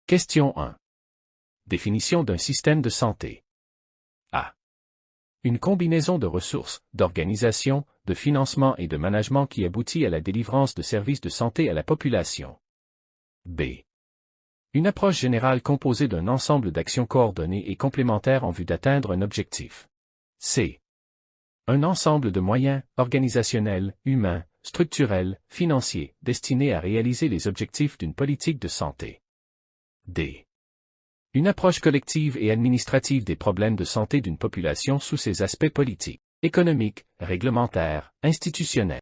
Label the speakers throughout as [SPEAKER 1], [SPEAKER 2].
[SPEAKER 1] Question 1. Définition d'un système de santé. A. Une combinaison de ressources, d'organisation, de financement et de management qui aboutit à la délivrance de services de santé à la population. B. Une approche générale composée d'un ensemble d'actions coordonnées et complémentaires en vue d'atteindre un objectif. C. Un ensemble de moyens, organisationnels, humains, structurels, financiers, destinés à réaliser les objectifs d'une politique de santé. D. Une approche collective et administrative des problèmes de santé d'une population sous ses aspects politiques, économiques, réglementaires, institutionnels.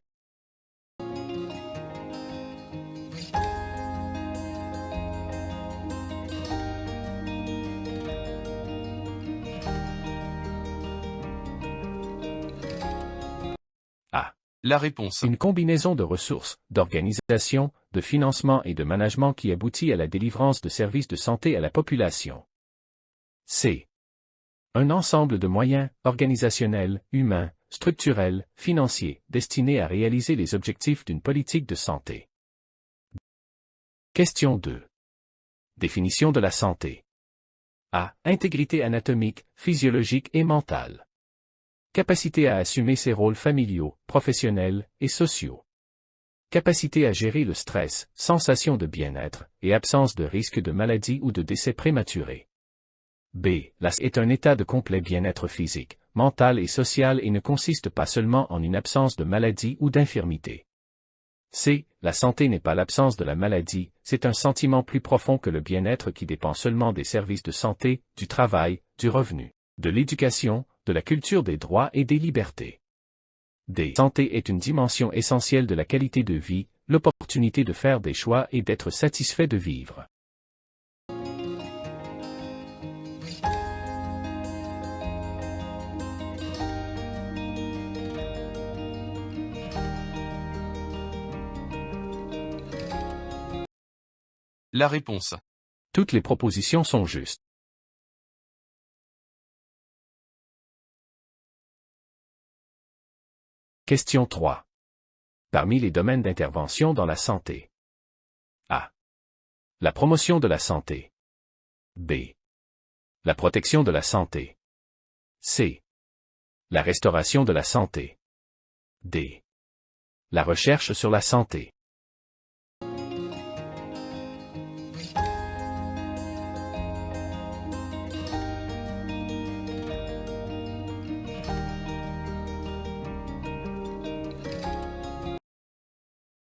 [SPEAKER 1] A.
[SPEAKER 2] La réponse.
[SPEAKER 1] Une combinaison de ressources, d'organisation, de financement et de management qui aboutit à la délivrance de services de santé à la population. C. Un ensemble de moyens, organisationnels, humains, structurels, financiers, destinés à réaliser les objectifs d'une politique de santé. Question 2. Définition de la santé. A. Intégrité anatomique, physiologique et mentale. Capacité à assumer ses rôles familiaux, professionnels et sociaux. Capacité à gérer le stress, sensation de bien-être et absence de risque de maladie ou de décès prématuré. B. La santé est un état de complet bien-être physique, mental et social et ne consiste pas seulement en une absence de maladie ou d'infirmité. C. La santé n'est pas l'absence de la maladie, c'est un sentiment plus profond que le bien-être qui dépend seulement des services de santé, du travail, du revenu, de l'éducation, de la culture des droits et des libertés. D. Santé est une dimension essentielle de la qualité de vie, l'opportunité de faire des choix et d'être satisfait de vivre.
[SPEAKER 2] La réponse.
[SPEAKER 1] Toutes les propositions sont justes. Question 3. Parmi les domaines d'intervention dans la santé. A. La promotion de la santé. B. La protection de la santé. C. La restauration de la santé. D. La recherche sur la santé.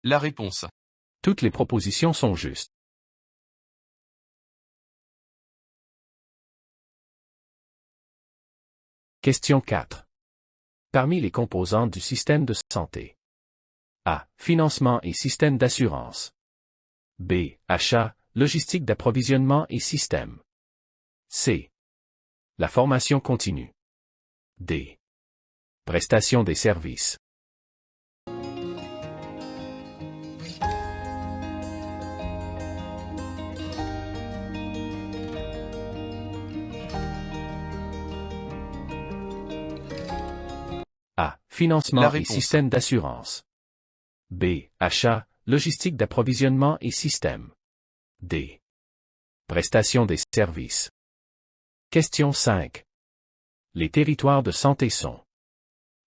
[SPEAKER 2] La réponse.
[SPEAKER 1] Toutes les propositions sont justes. Question 4. Parmi les composantes du système de santé. A. Financement et système d'assurance. B. Achat, logistique d'approvisionnement et système. C. La formation continue. D. Prestation des services. A. Financement et système d'assurance. B. Achat, logistique d'approvisionnement et système. D. Prestation des services. Question 5. Les territoires de santé sont.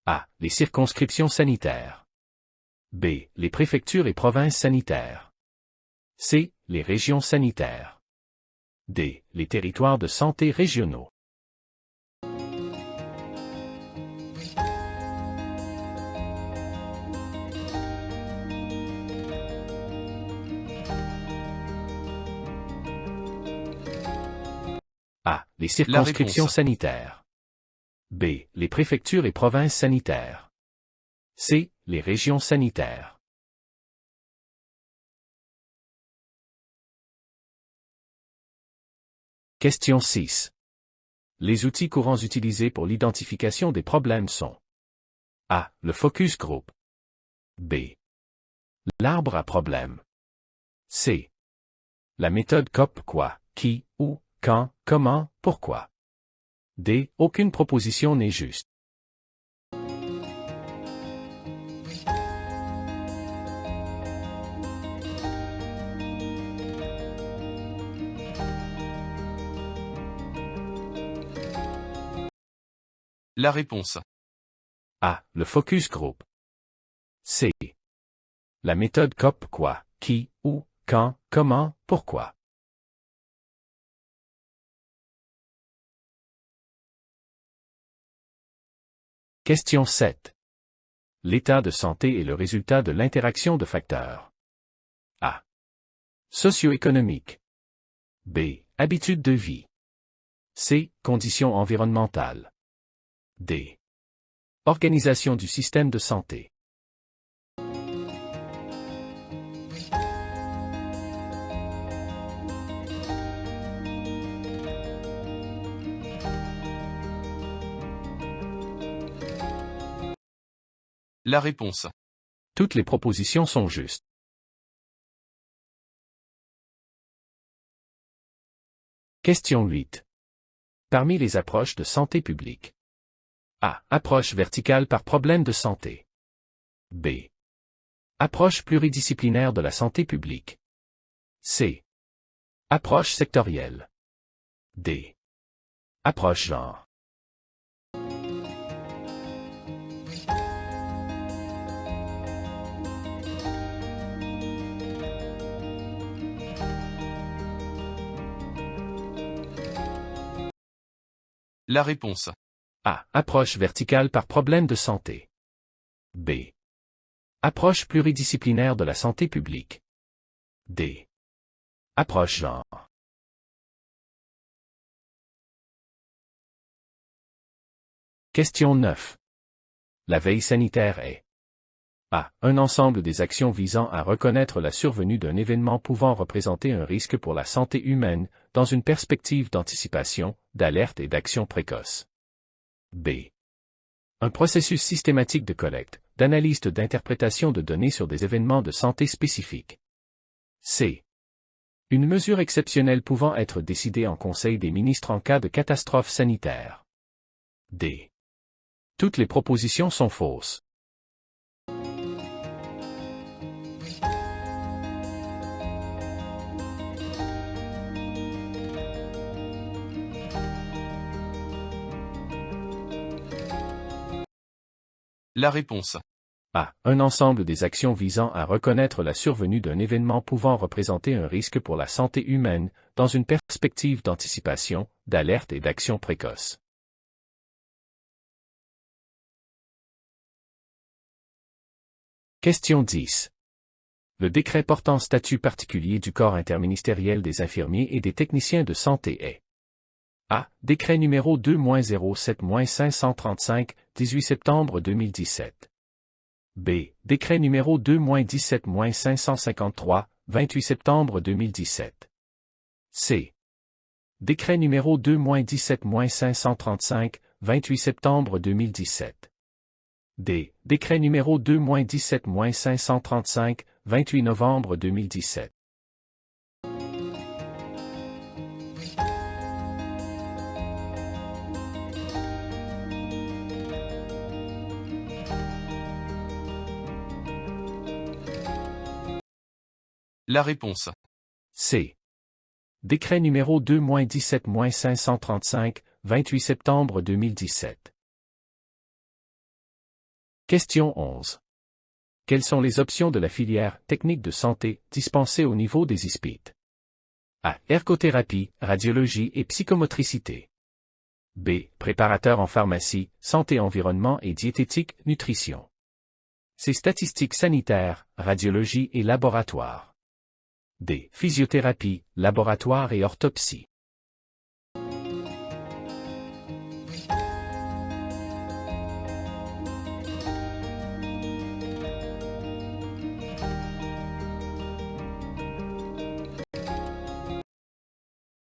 [SPEAKER 1] A. Les circonscriptions sanitaires. B. Les préfectures et provinces sanitaires. C. Les régions sanitaires. D. Les territoires de santé régionaux. A. Les circonscriptions sanitaires. B. Les préfectures et provinces sanitaires. C. Les régions sanitaires. Question 6. Les outils courants utilisés pour l'identification des problèmes sont. A. Le focus group. B. L'arbre à problème. C. La méthode COP quoi, qui, où, quand, comment, pourquoi. D. Aucune proposition n'est juste.
[SPEAKER 2] La réponse.
[SPEAKER 1] A. Le focus group. C. La méthode COP quoi, qui, où, quand, comment, pourquoi. Question 7. L'état de santé est le résultat de l'interaction de facteurs. A. Socio-économique. B. Habitudes de vie. C. Conditions environnementales. D. Organisation du système de santé.
[SPEAKER 2] La réponse.
[SPEAKER 1] Toutes les propositions sont justes. Question 8. Parmi les approches de santé publique. A. Approche verticale par problème de santé. B. Approche pluridisciplinaire de la santé publique. C. Approche sectorielle. D. Approche genre.
[SPEAKER 2] La réponse.
[SPEAKER 1] A. Approche verticale par problème de santé. B. Approche pluridisciplinaire de la santé publique. D. Approche genre. Question 9. La veille sanitaire est A. Un ensemble des actions visant à reconnaître la survenue d'un événement pouvant représenter un risque pour la santé humaine, dans une perspective d'anticipation, d'alerte et d'action précoce. B. Un processus systématique de collecte, d'analyse et d'interprétation de données sur des événements de santé spécifiques. C. Une mesure exceptionnelle pouvant être décidée en Conseil des ministres en cas de catastrophe sanitaire. D. Toutes les propositions sont fausses.
[SPEAKER 2] La réponse.
[SPEAKER 1] A. Un ensemble des actions visant à reconnaître la survenue d'un événement pouvant représenter un risque pour la santé humaine, dans une perspective d'anticipation, d'alerte et d'action précoce. Question 10. Le décret portant statut particulier du corps interministériel des infirmiers et des techniciens de santé est A. Décret numéro 2-07-535, 18 septembre 2017. B. Décret numéro 2-17-553, 28 septembre 2017. C. Décret numéro 2-17-535, 28 septembre 2017. D. Décret numéro 2-17-535, 28 novembre 2017.
[SPEAKER 2] La réponse.
[SPEAKER 1] C. Décret numéro 2-17-535, 28 septembre 2017. Question 11. Quelles sont les options de la filière technique de santé dispensée au niveau des ISPIT? A. Ergothérapie, radiologie et psychomotricité. B. Préparateur en pharmacie, santé environnement et diététique, nutrition. C. Statistiques sanitaires, radiologie et laboratoire. D. Physiothérapie, laboratoire et orthopsie.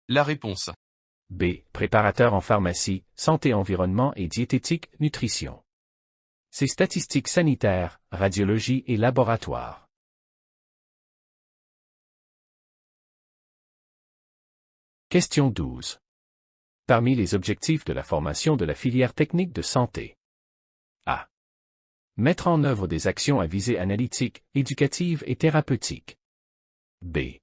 [SPEAKER 2] La réponse.
[SPEAKER 1] B. Préparateur en pharmacie, santé environnement et diététique, nutrition. C. Statistiques sanitaires, radiologie et laboratoire. Question 12. Parmi les objectifs de la formation de la filière technique de santé. A. Mettre en œuvre des actions à visée analytique, éducative et thérapeutique. B.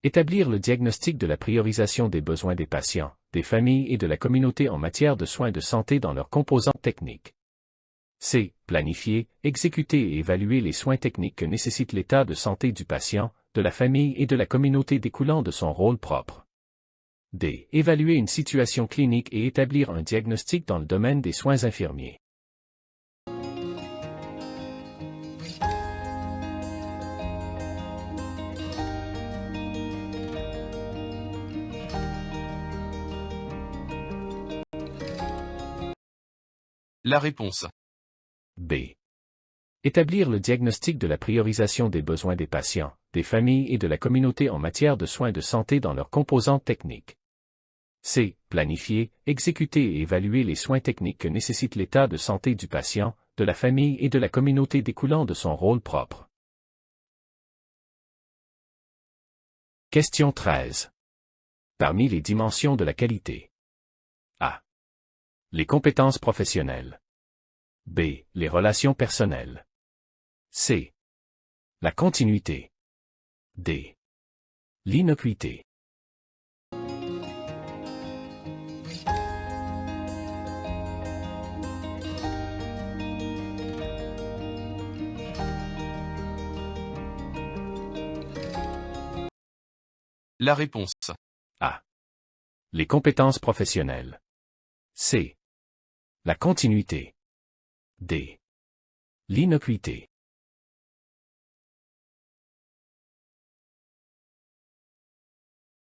[SPEAKER 1] Établir le diagnostic de la priorisation des besoins des patients, des familles et de la communauté en matière de soins de santé dans leurs composantes techniques. C. Planifier, exécuter et évaluer les soins techniques que nécessite l'état de santé du patient, de la famille et de la communauté découlant de son rôle propre. D. Évaluer une situation clinique et établir un diagnostic dans le domaine des soins infirmiers.
[SPEAKER 2] La réponse.
[SPEAKER 1] B. Établir le diagnostic de la priorisation des besoins des patients, des familles et de la communauté en matière de soins de santé dans leurs composantes techniques. C. Planifier, exécuter et évaluer les soins techniques que nécessite l'état de santé du patient, de la famille et de la communauté découlant de son rôle propre. Question 13. Parmi les dimensions de la qualité. A. Les compétences professionnelles. B. Les relations personnelles. C. La continuité. D. L'innocuité.
[SPEAKER 2] La réponse.
[SPEAKER 1] A. Les compétences professionnelles. C. La continuité. D. L'innocuité.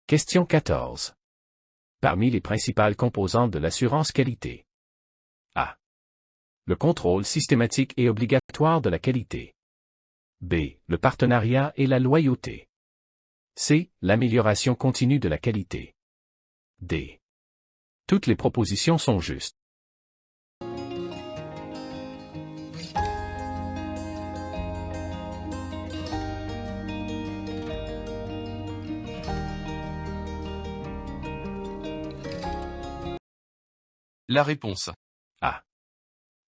[SPEAKER 1] Question 14. Parmi les principales composantes de l'assurance qualité. A. Le contrôle systématique et obligatoire de la qualité. B. Le partenariat et la loyauté. C. L'amélioration continue de la qualité. D. Toutes les propositions sont justes.
[SPEAKER 2] La réponse.
[SPEAKER 1] A.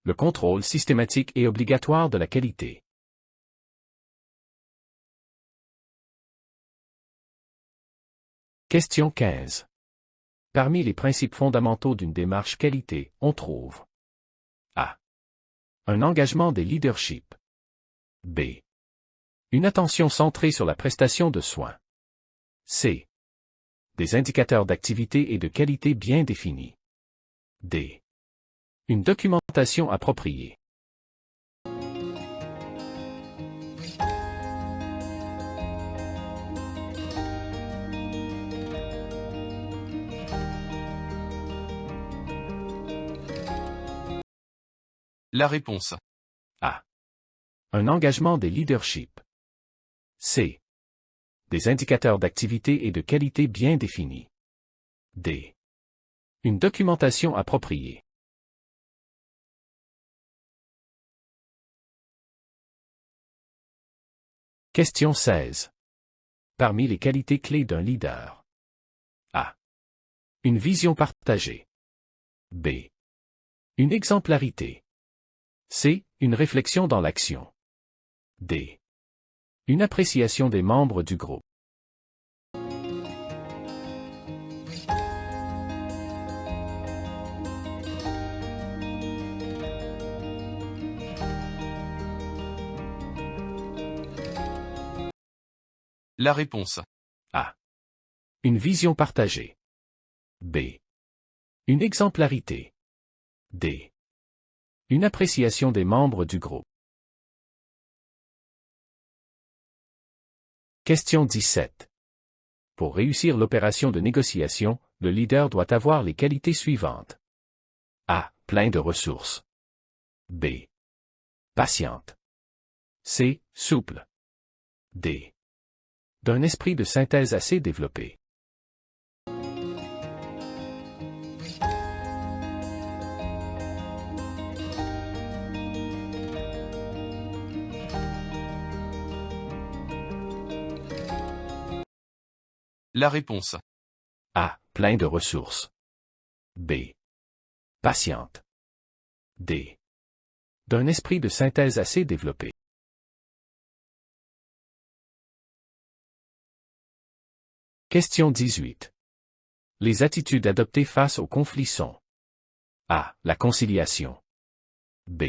[SPEAKER 1] Le contrôle systématique et obligatoire de la qualité. Question 15. Parmi les principes fondamentaux d'une démarche qualité, on trouve A. Un engagement des leaderships. B. Une attention centrée sur la prestation de soins. C. Des indicateurs d'activité et de qualité bien définis. D. Une documentation appropriée.
[SPEAKER 2] La réponse.
[SPEAKER 1] A. Un engagement des leaderships. C. Des indicateurs d'activité et de qualité bien définis. D. Une documentation appropriée. Question 16. Parmi les qualités clés d'un leader. A. Une vision partagée. B. Une exemplarité. C. Une réflexion dans l'action. D. Une appréciation des membres du groupe.
[SPEAKER 2] La réponse.
[SPEAKER 1] A. Une vision partagée. B. Une exemplarité. D. Une appréciation des membres du groupe. Question 17. Pour réussir l'opération de négociation, le leader doit avoir les qualités suivantes. A. Plein de ressources. B. Patiente. C. Souple. D. D'un esprit de synthèse assez développé.
[SPEAKER 2] La réponse.
[SPEAKER 1] A. Plein de ressources. B. Patiente. D. D'un esprit de synthèse assez développé. Question 18. Les attitudes adoptées face aux conflits sont A. La conciliation. B.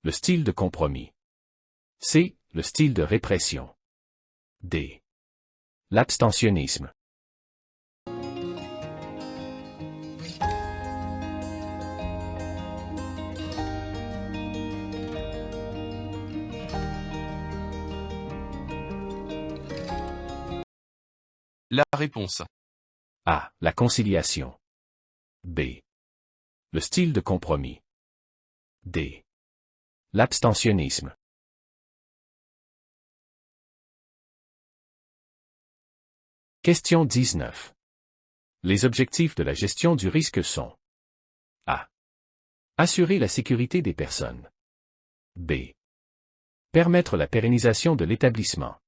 [SPEAKER 1] Le style de compromis. C. Le style de répression. D. L'abstentionnisme.
[SPEAKER 2] La réponse.
[SPEAKER 1] A. La conciliation. B. Le style de compromis. D. L'abstentionnisme. Question 19. Les objectifs de la gestion du risque sont A. Assurer la sécurité des personnes. B. Permettre la pérennisation de l'établissement.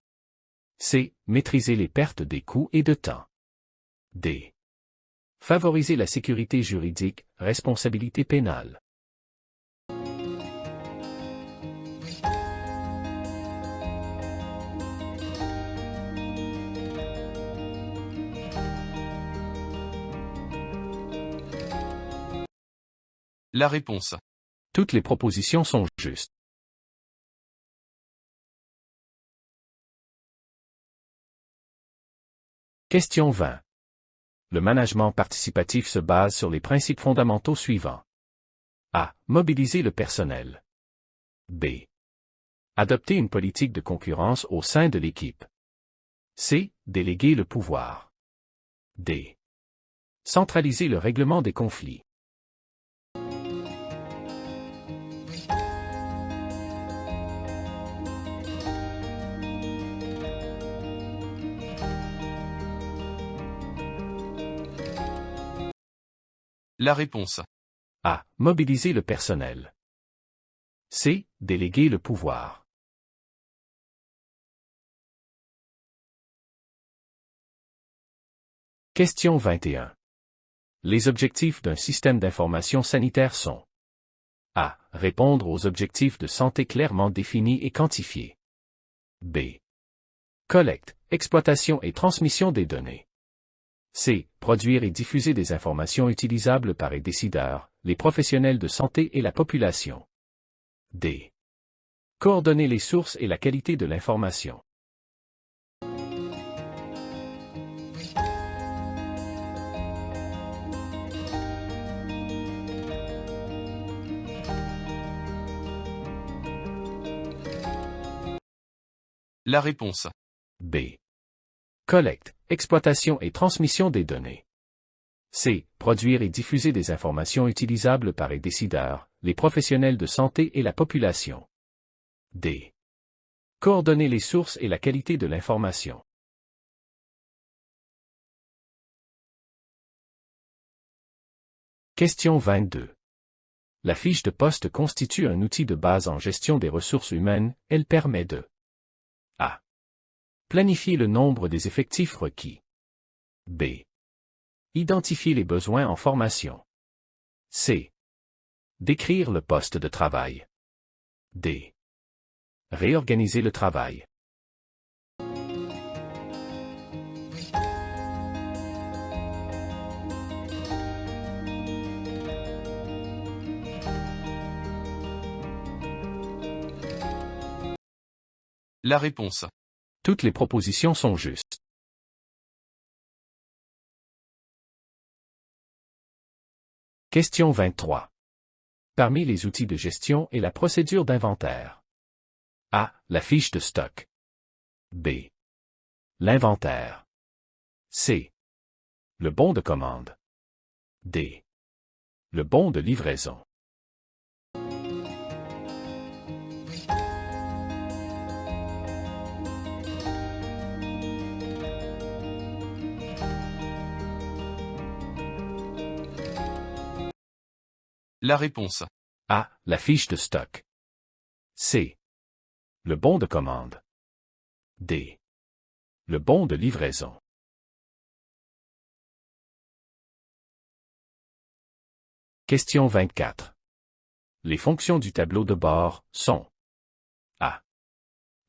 [SPEAKER 1] C. Maîtriser les pertes des coûts et de temps. D. Favoriser la sécurité juridique, responsabilité pénale.
[SPEAKER 2] La réponse.
[SPEAKER 1] Toutes les propositions sont justes. Question 20. Le management participatif se base sur les principes fondamentaux suivants. A. Mobiliser le personnel. B. Adopter une politique de concurrence au sein de l'équipe. C. Déléguer le pouvoir. D. Centraliser le règlement des conflits.
[SPEAKER 2] La réponse.
[SPEAKER 1] A. Mobiliser le personnel. C. Déléguer le pouvoir. Question 21. Les objectifs d'un système d'information sanitaire sont A. Répondre aux objectifs de santé clairement définis et quantifiés. B. Collecte, exploitation et transmission des données. C. Produire et diffuser des informations utilisables par les décideurs, les professionnels de santé et la population. D. Coordonner les sources et la qualité de l'information.
[SPEAKER 2] La réponse.
[SPEAKER 1] B. Collecte, exploitation et transmission des données. C. Produire et diffuser des informations utilisables par les décideurs, les professionnels de santé et la population. D. Coordonner les sources et la qualité de l'information. Question 22. La fiche de poste constitue un outil de base en gestion des ressources humaines, elle permet de A. Planifier le nombre des effectifs requis. B. Identifier les besoins en formation. C. Décrire le poste de travail. D. Réorganiser le travail.
[SPEAKER 2] La réponse.
[SPEAKER 1] Toutes les propositions sont justes. Question 23. Parmi les outils de gestion et la procédure d'inventaire. A. La fiche de stock. B. L'inventaire. C. Le bon de commande. D. Le bon de livraison.
[SPEAKER 2] La réponse.
[SPEAKER 1] A. La fiche de stock. C. Le bon de commande. D. Le bon de livraison. Question 24. Les fonctions du tableau de bord sont A.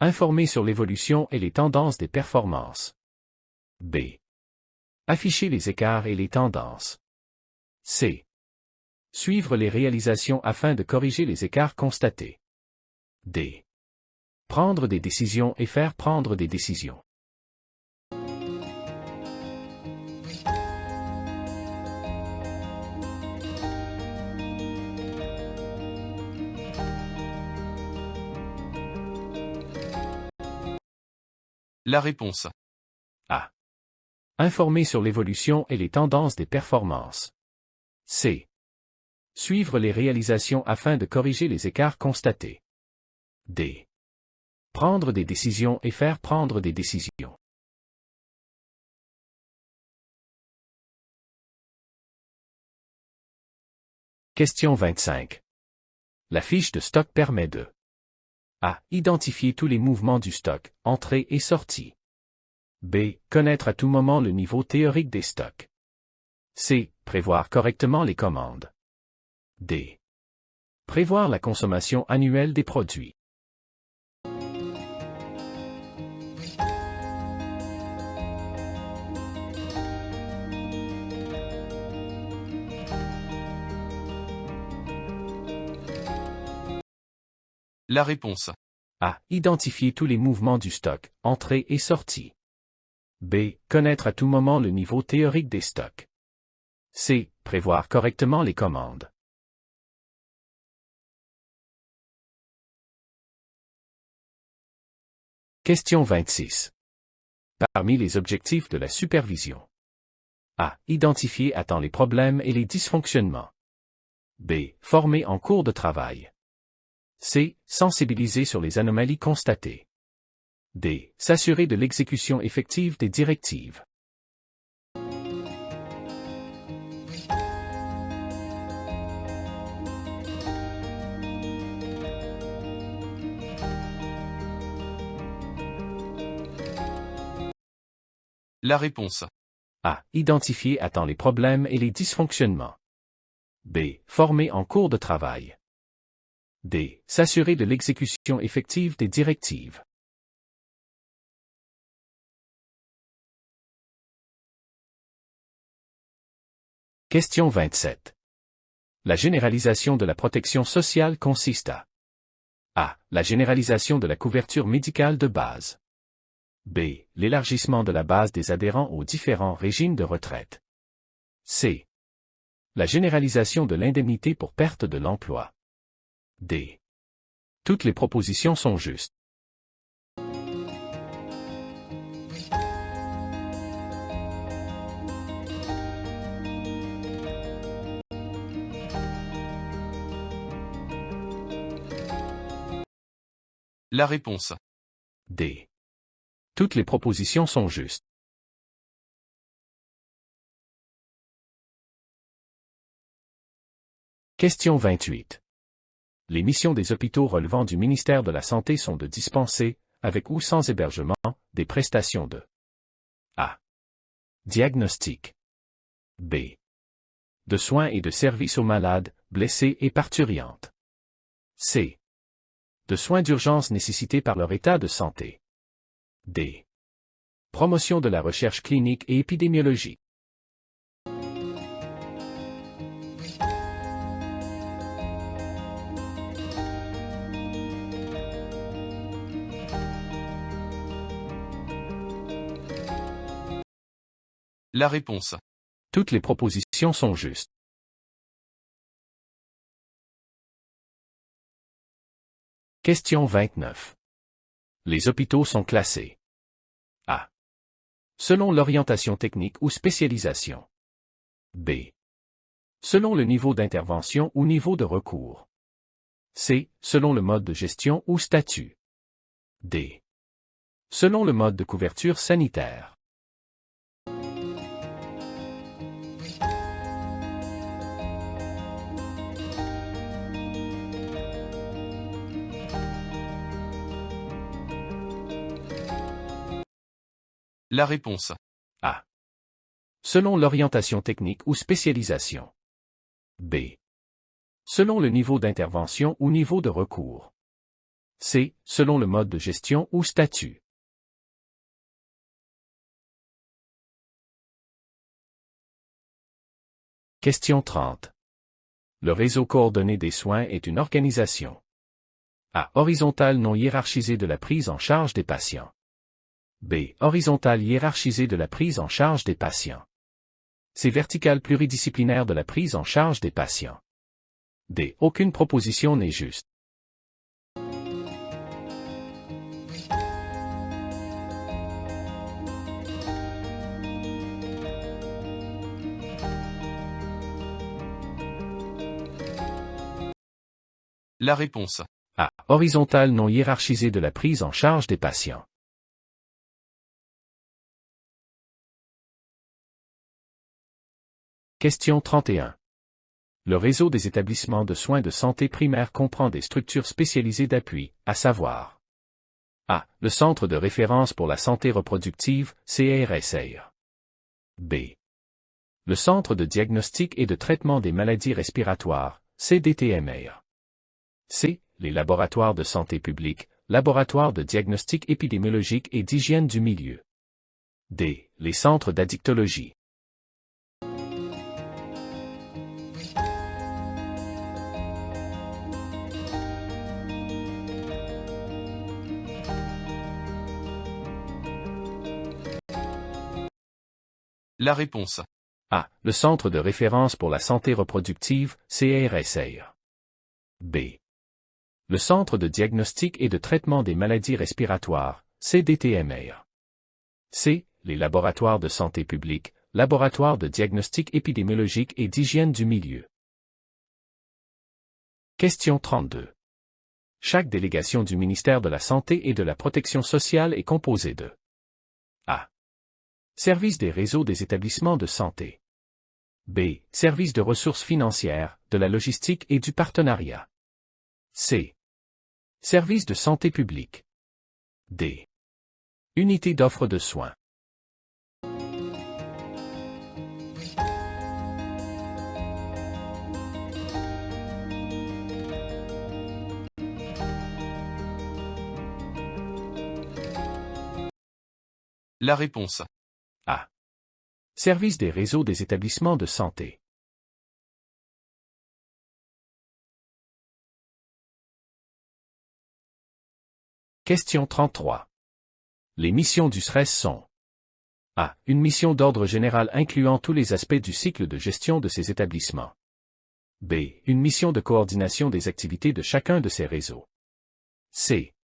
[SPEAKER 1] Informer sur l'évolution et les tendances des performances. B. Afficher les écarts et les tendances. C. Suivre les réalisations afin de corriger les écarts constatés. D. Prendre des décisions et faire prendre des décisions.
[SPEAKER 2] La réponse.
[SPEAKER 1] A. Informer sur l'évolution et les tendances des performances. C. Suivre les réalisations afin de corriger les écarts constatés. D. Prendre des décisions et faire prendre des décisions. Question 25. La fiche de stock permet de A. Identifier tous les mouvements du stock, entrée et sortie. B. Connaître à tout moment le niveau théorique des stocks. C. Prévoir correctement les commandes. D. Prévoir la consommation annuelle des produits.
[SPEAKER 2] La réponse.
[SPEAKER 1] A. Identifier tous les mouvements du stock, entrée et sortie. B. Connaître à tout moment le niveau théorique des stocks. C. Prévoir correctement les commandes. Question 26. Parmi les objectifs de la supervision. A. Identifier à temps les problèmes et les dysfonctionnements. B. Former en cours de travail. C. Sensibiliser sur les anomalies constatées. D. S'assurer de l'exécution effective des directives.
[SPEAKER 2] La réponse.
[SPEAKER 1] A. Identifier à temps les problèmes et les dysfonctionnements. B. Former en cours de travail. D. S'assurer de l'exécution effective des directives. Question 27. La généralisation de la protection sociale consiste à A. La généralisation de la couverture médicale de base. B. L'élargissement de la base des adhérents aux différents régimes de retraite. C. La généralisation de l'indemnité pour perte de l'emploi. D. Toutes les propositions sont justes.
[SPEAKER 2] La réponse.
[SPEAKER 1] D. Toutes les propositions sont justes. Question 28. Les missions des hôpitaux relevant du ministère de la Santé sont de dispenser, avec ou sans hébergement, des prestations de A. Diagnostic. B. De soins et de services aux malades, blessés et parturientes. C. De soins d'urgence nécessités par leur état de santé. D. Promotion de la recherche clinique et épidémiologique.
[SPEAKER 2] La réponse.
[SPEAKER 1] Toutes les propositions sont justes. Question 29. Les hôpitaux sont classés. A. Selon l'orientation technique ou spécialisation. B. Selon le niveau d'intervention ou niveau de recours. C. Selon le mode de gestion ou statut. D. Selon le mode de couverture sanitaire.
[SPEAKER 2] La réponse.
[SPEAKER 1] A. Selon l'orientation technique ou spécialisation. B. Selon le niveau d'intervention ou niveau de recours. C. Selon le mode de gestion ou statut. Question 30. Le réseau coordonné des soins est une organisation. A. Horizontale non hiérarchisée de la prise en charge des patients. B. Horizontale hiérarchisée de la prise en charge des patients. C. Verticale pluridisciplinaire de la prise en charge des patients. D. Aucune proposition n'est juste.
[SPEAKER 2] La réponse.
[SPEAKER 1] A. Horizontale non hiérarchisée de la prise en charge des patients. Question 31. Le réseau des établissements de soins de santé primaire comprend des structures spécialisées d'appui, à savoir A. Le Centre de référence pour la santé reproductive, CRSR. B. Le Centre de diagnostic et de traitement des maladies respiratoires, CDTMR. C. Les laboratoires de santé publique, laboratoires de diagnostic épidémiologique et d'hygiène du milieu. D. Les centres d'addictologie.
[SPEAKER 2] La réponse.
[SPEAKER 1] A. Le Centre de référence pour la santé reproductive, CRSR. B. Le Centre de diagnostic et de traitement des maladies respiratoires, CDTMR. C. Les laboratoires de santé publique, laboratoires de diagnostic épidémiologique et d'hygiène du milieu. Question 32. Chaque délégation du ministère de la Santé et de la Protection sociale est composée de A. Service des réseaux des établissements de santé. B. Service de ressources financières, de la logistique et du partenariat. C. Service de santé publique. D. Unité d'offre de soins.
[SPEAKER 2] La réponse.
[SPEAKER 1] A. Service des réseaux des établissements de santé. Question 33. Les missions du SRES sont A. Une mission d'ordre général incluant tous les aspects du cycle de gestion de ces établissements. B. Une mission de coordination des activités de chacun de ces réseaux. C.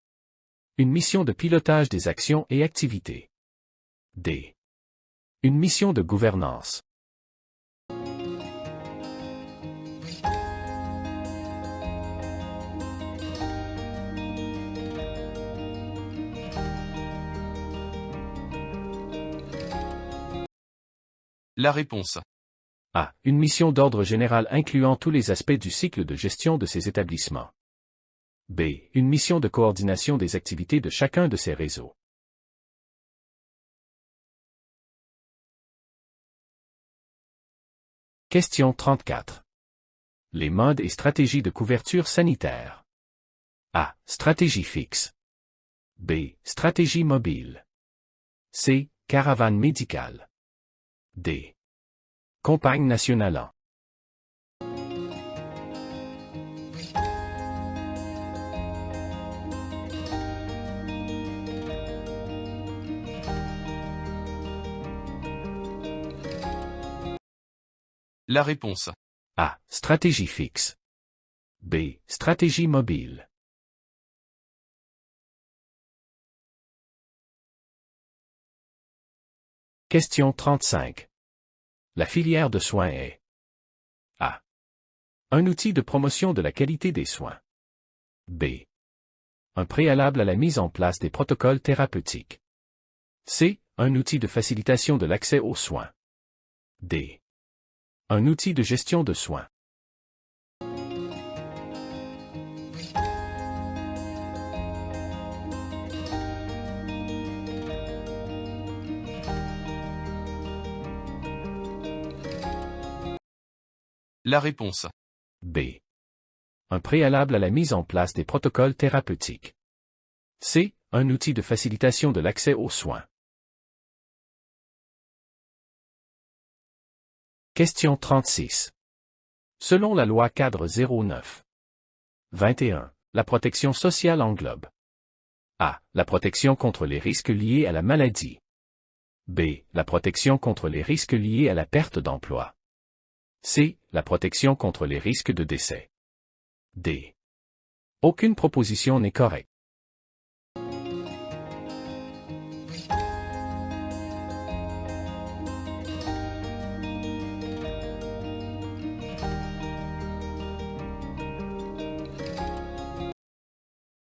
[SPEAKER 1] Une mission de pilotage des actions et activités. D. Une mission de gouvernance.
[SPEAKER 2] La réponse.
[SPEAKER 1] A. Une mission d'ordre général incluant tous les aspects du cycle de gestion de ces établissements. B. Une mission de coordination des activités de chacun de ces réseaux. Question 34. Les modes et stratégies de couverture sanitaire. A. Stratégie fixe. B. Stratégie mobile. C. Caravane médicale. D. Campagne nationale en.
[SPEAKER 2] La réponse.
[SPEAKER 1] A. Stratégie fixe. B. Stratégie mobile. Question 35. La filière de soins est A. Un outil de promotion de la qualité des soins. B. Un préalable à la mise en place des protocoles thérapeutiques. C. Un outil de facilitation de l'accès aux soins. D. Un outil de gestion de soins.
[SPEAKER 2] La réponse.
[SPEAKER 1] B. Un préalable à la mise en place des protocoles thérapeutiques. C. Un outil de facilitation de l'accès aux soins. Question 36. Selon la loi cadre 09. 21, la protection sociale englobe A. La protection contre les risques liés à la maladie. B. La protection contre les risques liés à la perte d'emploi. C. La protection contre les risques de décès. D. Aucune proposition n'est correcte.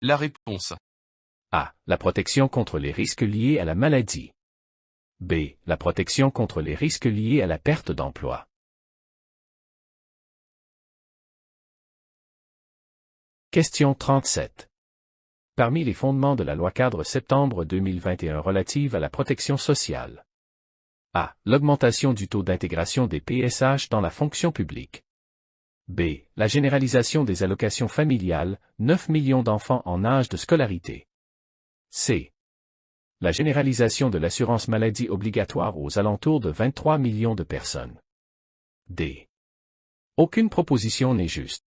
[SPEAKER 2] La réponse.
[SPEAKER 1] A. La protection contre les risques liés à la maladie. B. La protection contre les risques liés à la perte d'emploi. Question 37. Parmi les fondements de la loi cadre septembre 2021 relative à la protection sociale. A. L'augmentation du taux d'intégration des PSH dans la fonction publique. B. La généralisation des allocations familiales, 9 millions d'enfants en âge de scolarité. C. La généralisation de l'assurance maladie obligatoire aux alentours de 23 millions de personnes. D. Aucune proposition n'est juste.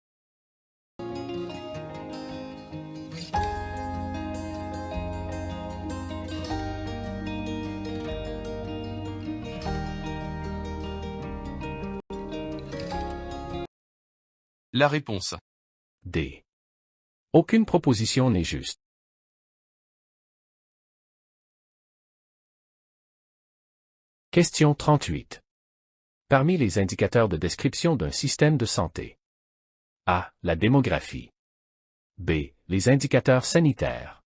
[SPEAKER 2] La réponse.
[SPEAKER 1] D. Aucune proposition n'est juste. Question 38. Parmi les indicateurs de description d'un système de santé. A. La démographie. B. Les indicateurs sanitaires.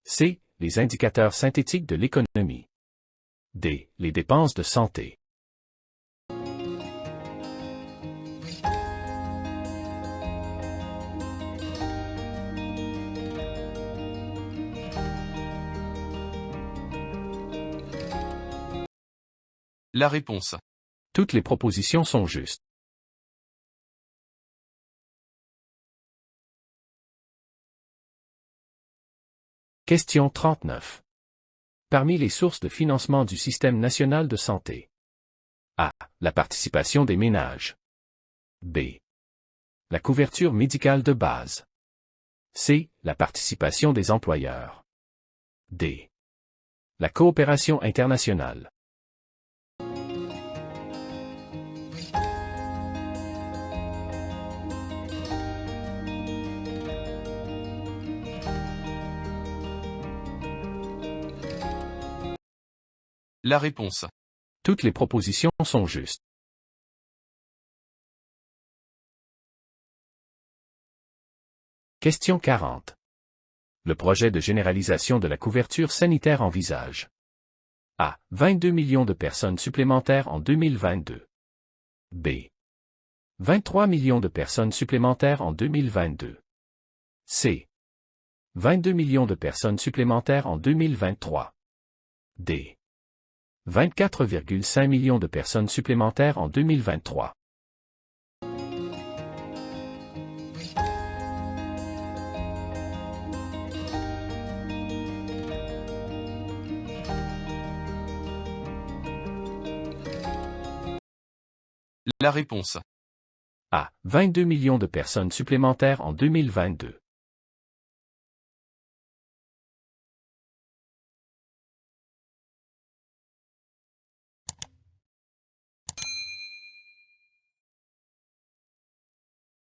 [SPEAKER 1] C. Les indicateurs synthétiques de l'économie. D. Les dépenses de santé.
[SPEAKER 2] La réponse.
[SPEAKER 1] Toutes les propositions sont justes. Question 39. Parmi les sources de financement du système national de santé. A. La participation des ménages. B. La couverture médicale de base. C. La participation des employeurs. D. La coopération internationale.
[SPEAKER 2] La réponse.
[SPEAKER 1] Toutes les propositions sont justes. Question 40. Le projet de généralisation de la couverture sanitaire envisage A. 22 millions de personnes supplémentaires en 2022. B. 23 millions de personnes supplémentaires en 2022. C. 22 millions de personnes supplémentaires en 2023. D. 24,5 millions de personnes supplémentaires en 2023.
[SPEAKER 2] La réponse.
[SPEAKER 1] A. 22 millions de personnes supplémentaires en 2022.